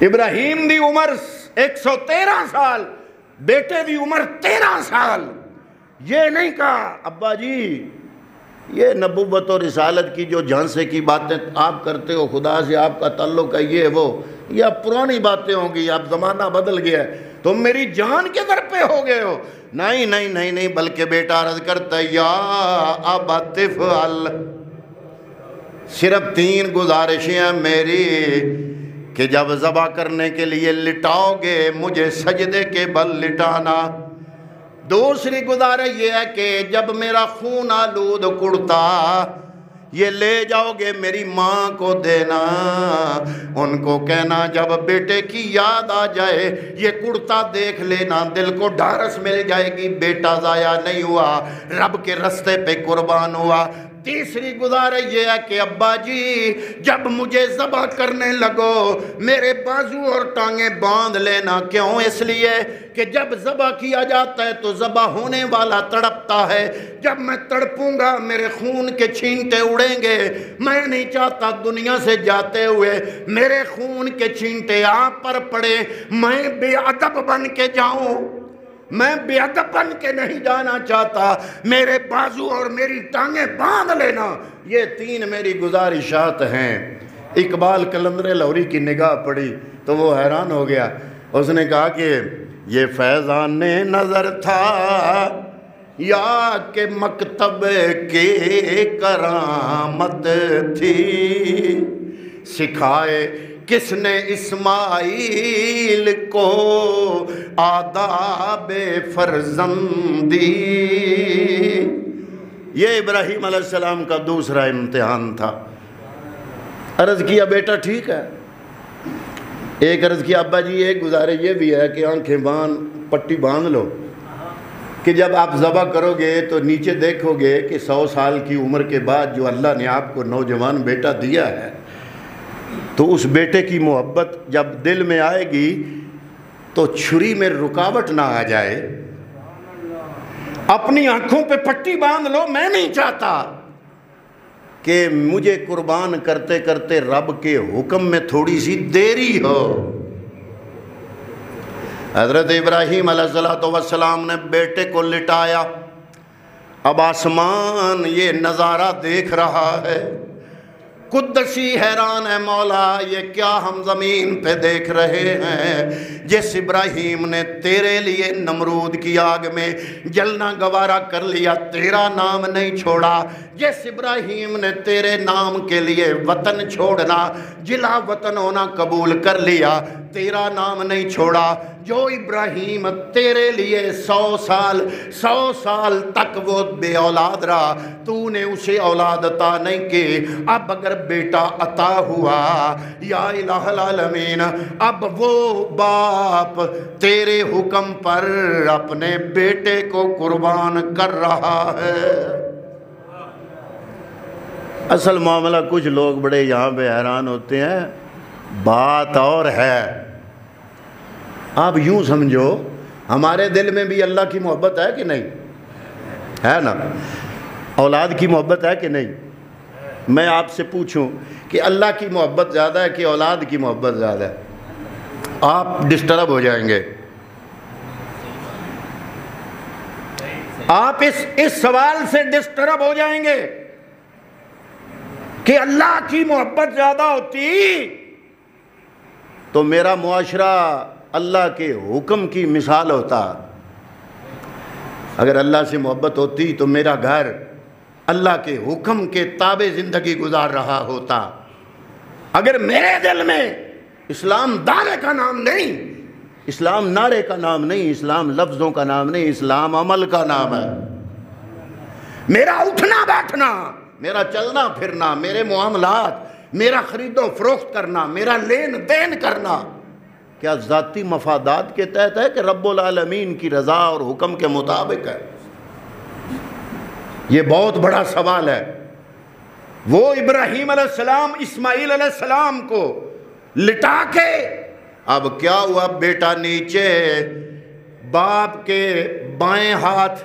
ابراہیم دی عمر 113 سال، بیٹے دی عمر 13 سال. یہ نہیں کہا ابا جی یہ نبوت اور رسالت کی جو جھانسے کی باتیں آپ کرتے ہو، خدا سے آپ کا تعلق ہے یہ وہ، یہ اب پرانی باتیں ہوں گی، اب زمانہ بدل گیا ہے، تم میری جان کے در پہ ہو گئے ہو. نہیں نہیں نہیں نہیں، بلکہ بیٹا عرض کرتا ہے یا ابا تفعل، صرف 3 گزارشیں ہیں میری کہ جب ذبح کرنے کے لیے لٹاؤ گے مجھے سجدے کے بل لٹانا. دوسری گزارش یہ ہے کہ جب میرا خون آلود کرتا یہ لے جاؤ گے میری ماں کو دینا، ان کو کہنا جب بیٹے کی یاد آ جائے یہ کرتا دیکھ لینا، دل کو ڈھارس مل جائے گی، بیٹا ضائع نہیں ہوا، رب کے رستے پہ قربان ہوا. تیسری گزارش یہ ہے کہ ابا جی جب مجھے ذبح کرنے لگو میرے بازو اور ٹانگیں باندھ لینا. کیوں؟ اس لیے کہ جب ذبح کیا جاتا ہے تو ذبح ہونے والا تڑپتا ہے، جب میں تڑپوں گا میرے خون کے چھینٹے اڑیں گے. میں نہیں چاہتا دنیا سے جاتے ہوئے میرے خون کے چھینٹے آپ پر پڑے، میں بے ادب بن کے جاؤں. میں بے ادب بن کے نہیں جانا چاہتا، میرے بازو اور میری ٹانگیں باندھ لینا. یہ 3 میری گزارشات ہیں. اقبال قلندر لاہوری کی نگاہ پڑی تو وہ حیران ہو گیا. اس نے کہا کہ یہ فیضان نظر تھا یا کہ مکتب کے کرامت تھی، سکھائے کس نے اسماعیل کو آداب فرزندی. یہ ابراہیم علیہ السلام کا دوسرا امتحان تھا. عرض کیا بیٹا ٹھیک ہے. ایک عرض کیا ابا جی ایک گزارش یہ بھی ہے کہ آنکھیں پٹی باندھ لو کہ جب آپ ذبح کرو گے تو نیچے دیکھو گے کہ 100 سال کی عمر کے بعد جو اللہ نے آپ کو نوجوان بیٹا دیا ہے تو اس بیٹے کی محبت جب دل میں آئے گی تو چھری میں رکاوٹ نہ آ جائے. اپنی آنکھوں پہ پٹی باندھ لو. میں نہیں چاہتا کہ مجھے قربان کرتے کرتے رب کے حکم میں تھوڑی سی دیری ہو. حضرت ابراہیم علیہ السلام نے بیٹے کو لٹایا. اب آسمان یہ نظارہ دیکھ رہا ہے. قدسی حیران ہے مولا یہ کیا ہم زمین پہ دیکھ رہے ہیں. جس ابراہیم نے تیرے لیے نمرود کی آگ میں جلنا گوارا کر لیا تیرا نام نہیں چھوڑا. جس ابراہیم نے تیرے نام کے لیے وطن چھوڑنا جلا وطن ہونا قبول کر لیا تیرا نام نہیں چھوڑا. جو ابراہیم تیرے لیے 100 سال تک وہ بے اولاد رہا تو نے اسے اولاد عطا نہیں کی. اب اگر بیٹا عطا ہوا یا الہ العالمین اب وہ باپ تیرے حکم پر اپنے بیٹے کو قربان کر رہا ہے. اصل معاملہ کچھ لوگ بڑے یہاں پہ حیران ہوتے ہیں، بات اور ہے. آپ یوں سمجھو ہمارے دل میں بھی اللہ کی محبت ہے کہ نہیں ہے نا؟ اولاد کی محبت ہے کہ نہیں؟ میں آپ سے پوچھوں کہ اللہ کی محبت زیادہ ہے کہ اولاد کی محبت زیادہ ہے؟ آپ ڈسٹرب ہو جائیں گے. آپ اس سوال سے ڈسٹرب ہو جائیں گے کہ اللہ کی محبت زیادہ ہوتی تو میرا معاشرہ اللہ کے حکم کی مثال ہوتا. اگر اللہ سے محبت ہوتی تو میرا گھر اللہ کے حکم کے تابع زندگی گزار رہا ہوتا. اگر میرے دل میں اسلام دعوے کا نام نہیں، اسلام نعرے کا نام نہیں، اسلام لفظوں کا نام نہیں، اسلام عمل کا نام ہے. میرا اٹھنا بیٹھنا، میرا چلنا پھرنا، میرے معاملات، میرا خرید و فروخت کرنا، میرا لین دین کرنا کیا ذاتی مفادات کے تحت ہے کہ رب العالمین کی رضا اور حکم کے مطابق ہے؟ یہ بہت بڑا سوال ہے. وہ ابراہیم علیہ السلام اسماعیل علیہ السلام کو لٹا کے اب کیا ہوا؟ بیٹا نیچے، باپ کے بائیں ہاتھ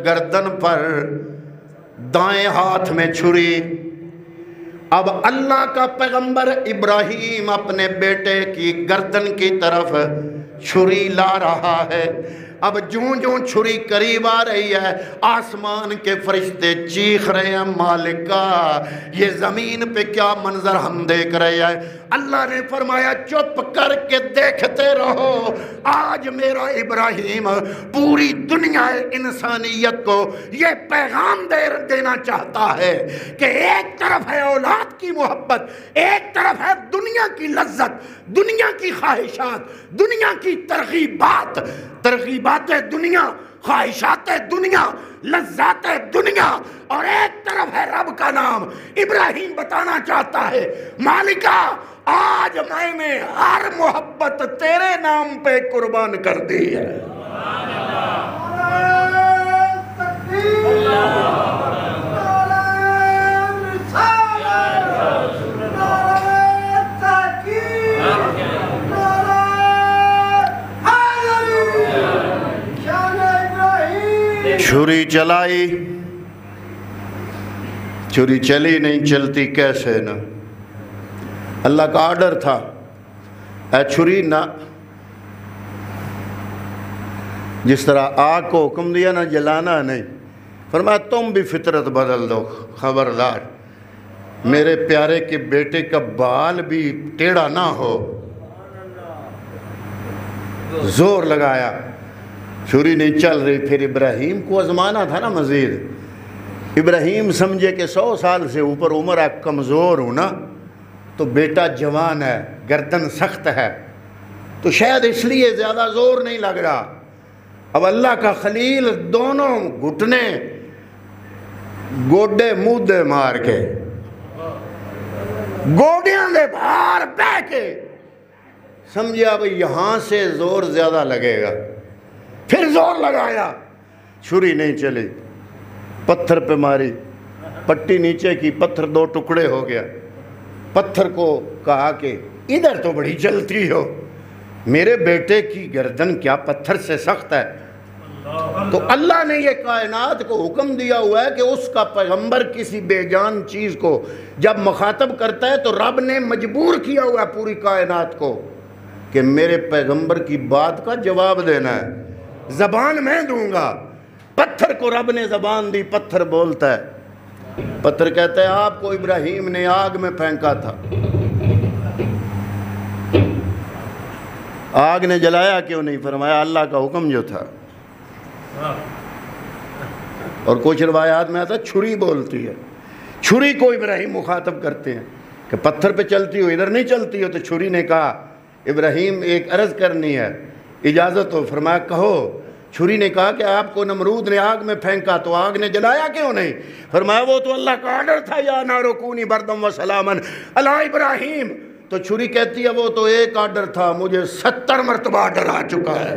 گردن پر، دائیں ہاتھ میں چھری. اب اللہ کا پیغمبر ابراہیم اپنے بیٹے کی گردن کی طرف چھری لا رہا ہے۔ اب جوں جوں چھری قریب آ رہی ہے، آسمان کے فرشتے چیخ رہے ہیں، مالکا یہ زمین پہ کیا منظر ہم دیکھ رہے ہیں۔ اللہ نے فرمایا چپ کر کے دیکھتے رہو، آج میرا ابراہیم پوری دنیا انسانیت کو یہ پیغام دینا چاہتا ہے کہ ایک طرف ہے اولاد کی محبت، ایک طرف ہے دنیا کی لذت، دنیا کی خواہشات، دنیا کی ترغیبات دنیا، خواہشات دنیا، لذات دنیا، اور ایک طرف ہے رب کا نام۔ ابراہیم بتانا چاہتا ہے مالکا آج میں نے ہر محبت تیرے نام پہ قربان کر دی ہے۔ چھری چلائی، چھری چلی نہیں، چلتی کیسے نا؟ اللہ کا آرڈر تھا، اے چھری نہ، جس طرح آگ کو حکم دیا نا جلانا نہیں، فرمایا تم بھی فطرت بدل دو، خبردار میرے پیارے کے بیٹے کا بال بھی ٹیڑھا نہ ہو۔ زور لگایا، چھری نہیں چل رہی۔ پھر ابراہیم کو آزمانا تھا نا مزید۔ ابراہیم سمجھے کہ 100 سال سے اوپر عمر ہے، کمزور ہوں نا، تو بیٹا جوان ہے، گردن سخت ہے، تو شاید اس لیے زیادہ زور نہیں لگ رہا۔ اب اللہ کا خلیل دونوں گھٹنے گوڈے مودے مار کے، گوڈیاں دے بھار بہ کے سمجھا بھئی یہاں سے زور زیادہ لگے گا۔ پھر زور لگایا، چھری نہیں چلی، پتھر پہ ماری، پٹی نیچے کی، پتھر 2 ٹکڑے ہو گیا۔ پتھر کو کہا کہ ادھر تو بڑی چلتی ہو، میرے بیٹے کی گردن کیا پتھر سے سخت ہے؟ تو اللہ نے یہ کائنات کو حکم دیا ہوا ہے کہ اس کا پیغمبر کسی بے جان چیز کو جب مخاطب کرتا ہے تو رب نے مجبور کیا ہوا ہے پوری کائنات کو کہ میرے پیغمبر کی بات کا جواب دینا ہے، زبان میں دوں گا۔ پتھر کو رب نے زبان دی، پتھر بولتا ہے۔ پتھر کہتا ہے آپ کو ابراہیم نے آگ میں پھینکا تھا، آگ نے جلایا کیوں نہیں؟ فرمایا اللہ کا حکم جو تھا۔ اور کچھ روایات میں آتا ہے چھری بولتی ہے، چھری کو ابراہیم مخاطب کرتے ہیں کہ پتھر پہ چلتی ہو، ادھر نہیں چلتی ہو۔ تو چھری نے کہا ابراہیم ایک عرض کرنی ہے، اجازت ہو؟ فرمایا کہو۔ چھری نے کہا کہ آپ کو نمرود نے آگ میں پھینکا تو آگ نے جلایا کیوں نہیں؟ فرمایا وہ تو اللہ کا آرڈر تھا، یا نارو کونی بردم و سلامن علی ابراہیم۔ تو چھری کہتی ہے وہ تو ایک آرڈر تھا، مجھے 70 مرتبہ آرڈر آ چکا ہے۔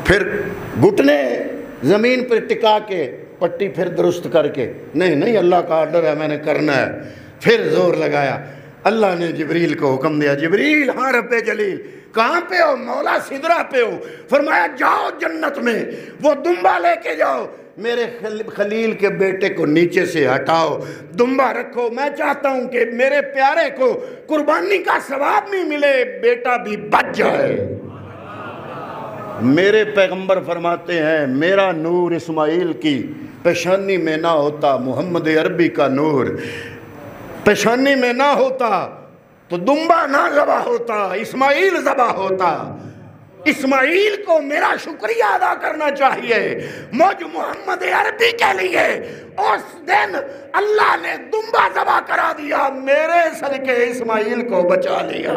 پھر گھٹنے زمین پر ٹکا کے پٹی پھر درست کر کے، نہیں اللہ کا آرڈر ہے، میں نے کرنا ہے۔ پھر زور لگایا، اللہ نے جبریل کو حکم دیا، جبریل ہاں رب جلیل کہاں پہ ہو؟ مولا سدرہ پہ ہو۔ فرمایا جاؤ جنت میں وہ دمبا لے کے جاؤ، میرے خلیل کے بیٹے کو نیچے سے ہٹاؤ، دمبا رکھو، میں چاہتا ہوں کہ میرے پیارے کو قربانی کا ثواب بھی ملے، بیٹا بھی بچ جائے۔ میرے پیغمبر فرماتے ہیں میرا نور اسماعیل کی پیشانی میں نہ ہوتا، محمد عربی کا نور پیشانی میں نہ ہوتا تو دمبا نہ ذبح ہوتا، اسماعیل ذبح ہوتا۔ اسماعیل کو میرا شکریہ ادا کرنا چاہیے مجھ محمد عربی کے لیے، اس دن اللہ نے دمبا ذبح کرا دیا، میرے صدقے اسماعیل کو بچا لیا۔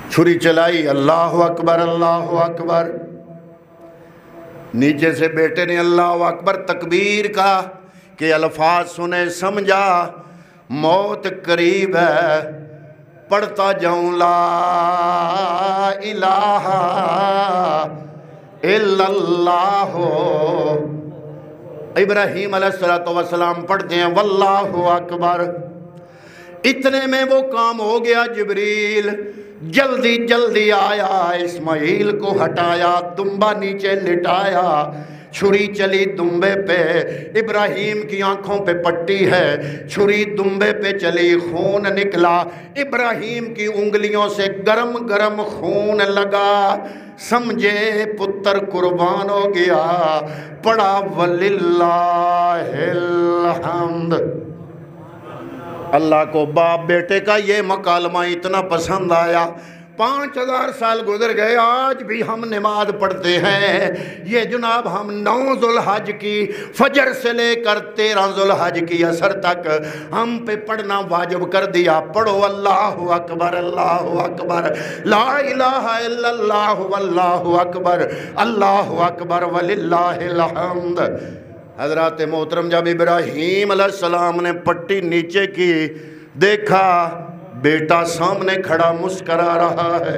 چھری چلائی، اللہ اکبر اللہ اکبر، نیچے سے بیٹے نے اللہ اکبر تکبیر کا کہ الفاظ سنے سمجھا موت قریب ہے، پڑھتا جاؤں لا الہ الا اللہ۔ ابراہیم علیہ السلام پڑھتے ہیں واللہ اکبر۔ اتنے میں وہ کام ہو گیا، جبریل جلدی آیا، اسماعیل کو ہٹایا، دمبا نیچے لٹایا، چھری چلی دمبے پہ، ابراہیم کی آنکھوں پہ پٹی ہے، چھری دمبے پہ چلی، خون نکلا، ابراہیم کی انگلیوں سے گرم گرم خون لگا، سمجھے پتر قربان ہو گیا، پڑا وَلِلَّهِ الْحَمْدِ۔ اللہ کو باپ بیٹے کا یہ مکالمہ اتنا پسند آیا، 5000 سال گزر گئے، آج بھی ہم نماز پڑھتے ہیں۔ یہ جناب ہم 9 ذوالحج کی فجر سے لے کر 13 ذوالحج کی عصر تک ہم پہ پڑھنا واجب کر دیا۔ پڑھو اللہ اکبر، اللہ اکبر، لا الہ الا اللہ، واللہ اکبر، اللہ اکبر وللہ الحمد۔ حضرات محترم، جب ابراہیم علیہ السلام نے پٹی نیچے کی، دیکھا بیٹا سامنے کھڑا مسکرا رہا ہے،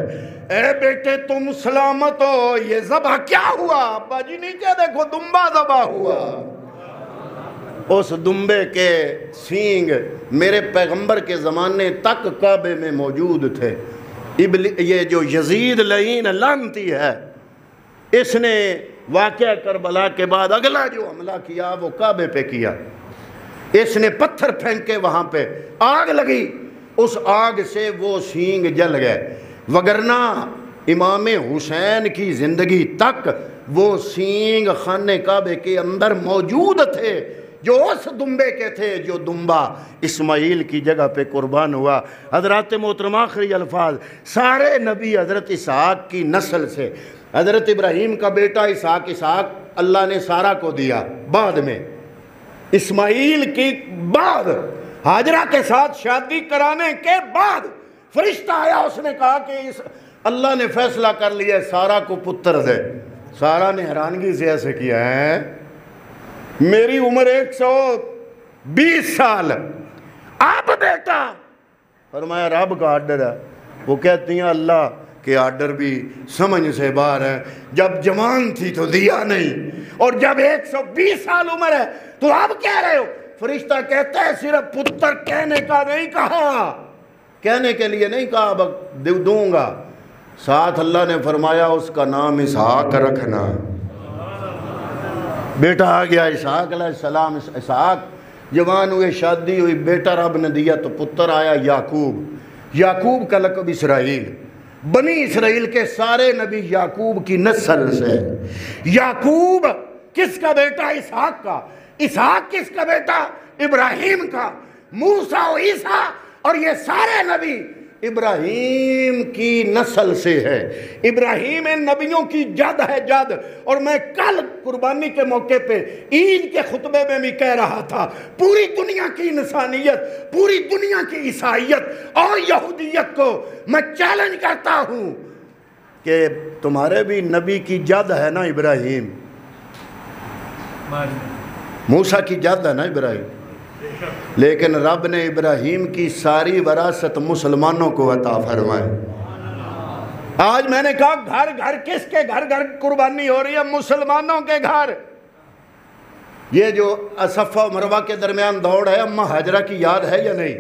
اے بیٹے تم سلامت ہو، یہ ذبح کیا ہوا؟ ابا جی نیچے دیکھو، دمبا ذبح ہوا۔ اس دمبے کے سینگ میرے پیغمبر کے زمانے تک کعبے میں موجود تھے۔ یہ جو یزید لعین لعنتی ہے، اس نے واقعہ کربلا کے بعد اگلا جو حملہ کیا وہ کعبے پہ کیا۔ اس نے پتھر پھینکے، وہاں پہ آگ لگی، اس آگ سے وہ سینگ جل گئے، وگرنہ امام حسین کی زندگی تک وہ سینگ خانہ کعبے کے اندر موجود تھے، جو اس دمبے کے تھے جو دمبا اسماعیل کی جگہ پہ قربان ہوا۔ حضرات محترم، آخری الفاظ، سارے نبی حضرت اسحاق کی نسل سے، حضرت ابراہیم کا بیٹا اسحاق اللہ نے سارہ کو دیا، بعد میں اسماعیل کی بعد ہاجرہ کے ساتھ شادی کرانے کے بعد فرشتہ آیا، اس نے کہا کہ اللہ نے فیصلہ کر لیا سارہ کو پتر دے۔ سارہ نے حیرانگی سے ایسے کیا ہے، میری عمر 120 سال، اب بیٹا؟ فرمایا رب کا آرڈر ہے۔ وہ کہتی ہیں اللہ کہ آرڈر بھی سمجھ سے باہر ہے، جب جوان تھی تو دیا نہیں، اور جب 120 سال عمر ہے تو اب کہہ رہے ہو؟ فرشتہ کہتا ہے صرف پتر کہنے کا نہیں کہا، کہنے کے لیے نہیں کہا اب دوں گا، ساتھ اللہ نے فرمایا اس کا نام اسحاق رکھنا۔ بیٹا آ گیا اسحاق علیہ السلام، اسحاق جوان ہوئے، شادی ہوئی، بیٹا رب نے دیا تو پتر آیا یعقوب۔ یعقوب کا لقب اسرائیل، بنی اسرائیل کے سارے نبی یعقوب کی نسل سے۔ یعقوب کس کا بیٹا؟ اسحاق کا۔ اسحاق کس کا بیٹا؟ ابراہیم کا۔ موسیٰ و عیسیٰ اور یہ سارے نبی ابراہیم کی نسل سے ہے۔ ابراہیم ان نبیوں کی جد ہے، جد۔ اور میں کل قربانی کے موقع پہ عید کے خطبے میں بھی کہہ رہا تھا، پوری دنیا کی انسانیت، پوری دنیا کی عیسائیت اور یہودیت کو میں چیلنج کرتا ہوں کہ تمہارے بھی نبی کی جد ہے نا ابراہیم، موسیٰ کی جد ہے نا ابراہیم، لیکن رب نے ابراہیم کی ساری وراثت مسلمانوں کو عطا فرمائے۔ آج میں نے کہا گھر گھر کس کے گھر گھر قربانی ہو رہی ہے؟ مسلمانوں کے گھر۔ یہ جو صفا و مروہ کے درمیان دوڑ ہے، اماں ہاجرہ کی یاد ہے یا نہیں؟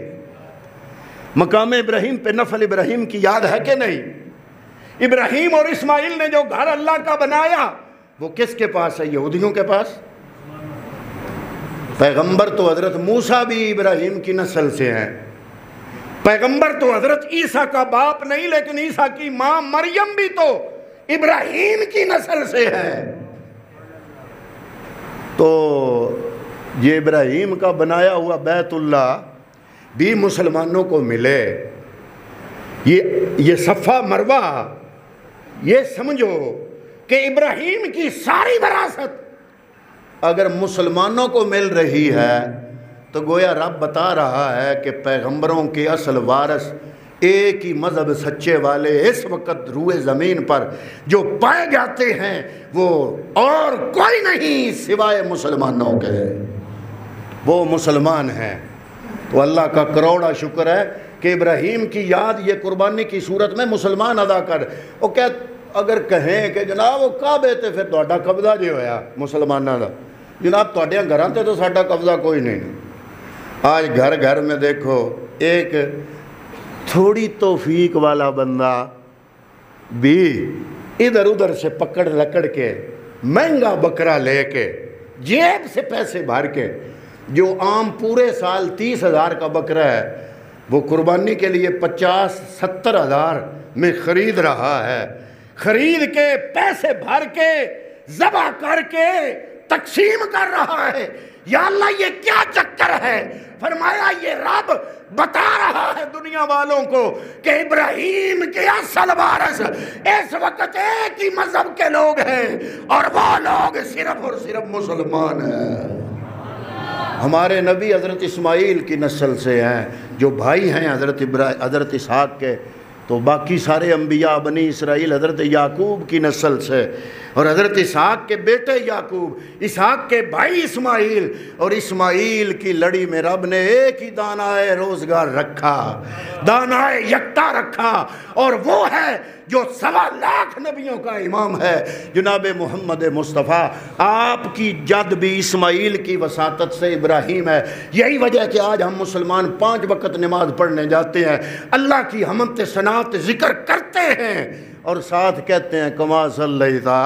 مقام ابراہیم پہ نفل ابراہیم کی یاد ہے کہ نہیں؟ ابراہیم اور اسماعیل نے جو گھر اللہ کا بنایا وہ کس کے پاس ہے؟ یہودیوں کے پاس۔ پیغمبر تو حضرت موسیٰ بھی ابراہیم کی نسل سے ہیں، پیغمبر تو حضرت عیسیٰ کا باپ نہیں، لیکن عیسیٰ کی ماں مریم بھی تو ابراہیم کی نسل سے ہے۔ تو یہ ابراہیم کا بنایا ہوا بیت اللہ بھی مسلمانوں کو ملے۔ یہ صفا مروہ، یہ سمجھو کہ ابراہیم کی ساری وراثت اگر مسلمانوں کو مل رہی ہے تو گویا رب بتا رہا ہے کہ پیغمبروں کے اصل وارث ایک ہی مذہب سچے والے اس وقت روئے زمین پر جو پائے جاتے ہیں وہ اور کوئی نہیں سوائے مسلمانوں کے، وہ مسلمان ہیں۔ تو اللہ کا کروڑا شکر ہے کہ ابراہیم کی یاد یہ قربانی کی صورت میں مسلمان ادا کر۔ وہ کہ اگر کہیں کہ جناب وہ کعبے تے پھر تہاڈا قبضہ جو ہویا مسلمانوں کا، جناب تہاڈے گھراں تے تو ساڈا قبضہ کوئی نہیں۔ آج گھر گھر میں دیکھو ایک تھوڑی توفیق والا بندہ بھی ادھر ادھر سے پکڑ لکڑ کے مہنگا بکرا لے کے جیب سے پیسے بھر کے، جو عام پورے سال 30,000 کا بکرا ہے وہ قربانی کے لیے 50-70 ہزار میں خرید رہا ہے، خرید کے پیسے بھر کے ذبح کر کے تقسیم کر رہا ہے۔ یا اللہ یہ کیا چکر ہے؟ فرمایا یہ رب بتا رہا ہے دنیا والوں کو کہ ابراہیم کے اصل وارث اس وقت ایک ہی مذہب کے لوگ ہیں، اور وہ لوگ صرف اور صرف مسلمان ہیں۔ ہمارے نبی حضرت اسماعیل کی نسل سے ہیں، جو بھائی ہیں حضرت اسحاق کے، تو باقی سارے انبیاء بنی اسرائیل حضرت یعقوب کی نسل سے، اور حضرت اسحاق کے بیٹے یعقوب، اسحاق کے بھائی اسماعیل، اور اسماعیل کی لڑی میں رب نے ایک ہی دانہ روزگار رکھا، دانہ یکتا رکھا، اور وہ ہے جو 1.25 نبیوں کا امام ہے، جناب محمد مصطفیٰ۔ آپ کی جد بھی اسماعیل کی وساطت سے ابراہیم ہے۔ یہی وجہ ہے کہ آج ہم مسلمان 5 وقت نماز پڑھنے جاتے ہیں، اللہ کی حمد ثناء ذکر کرتے ہیں، اور ساتھ کہتے ہیں کما صلیتا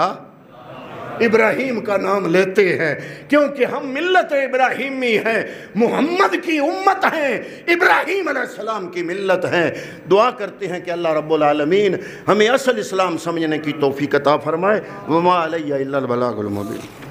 ابراہیم کا نام لیتے ہیں، کیونکہ ہم ملت ابراہیمی ہیں، محمد کی امت ہیں، ابراہیم علیہ السلام کی ملت ہیں۔ دعا کرتے ہیں کہ اللہ رب العالمین ہمیں اصل اسلام سمجھنے کی توفیق عطا فرمائے۔ وما علیہ الا البلاغ المبین۔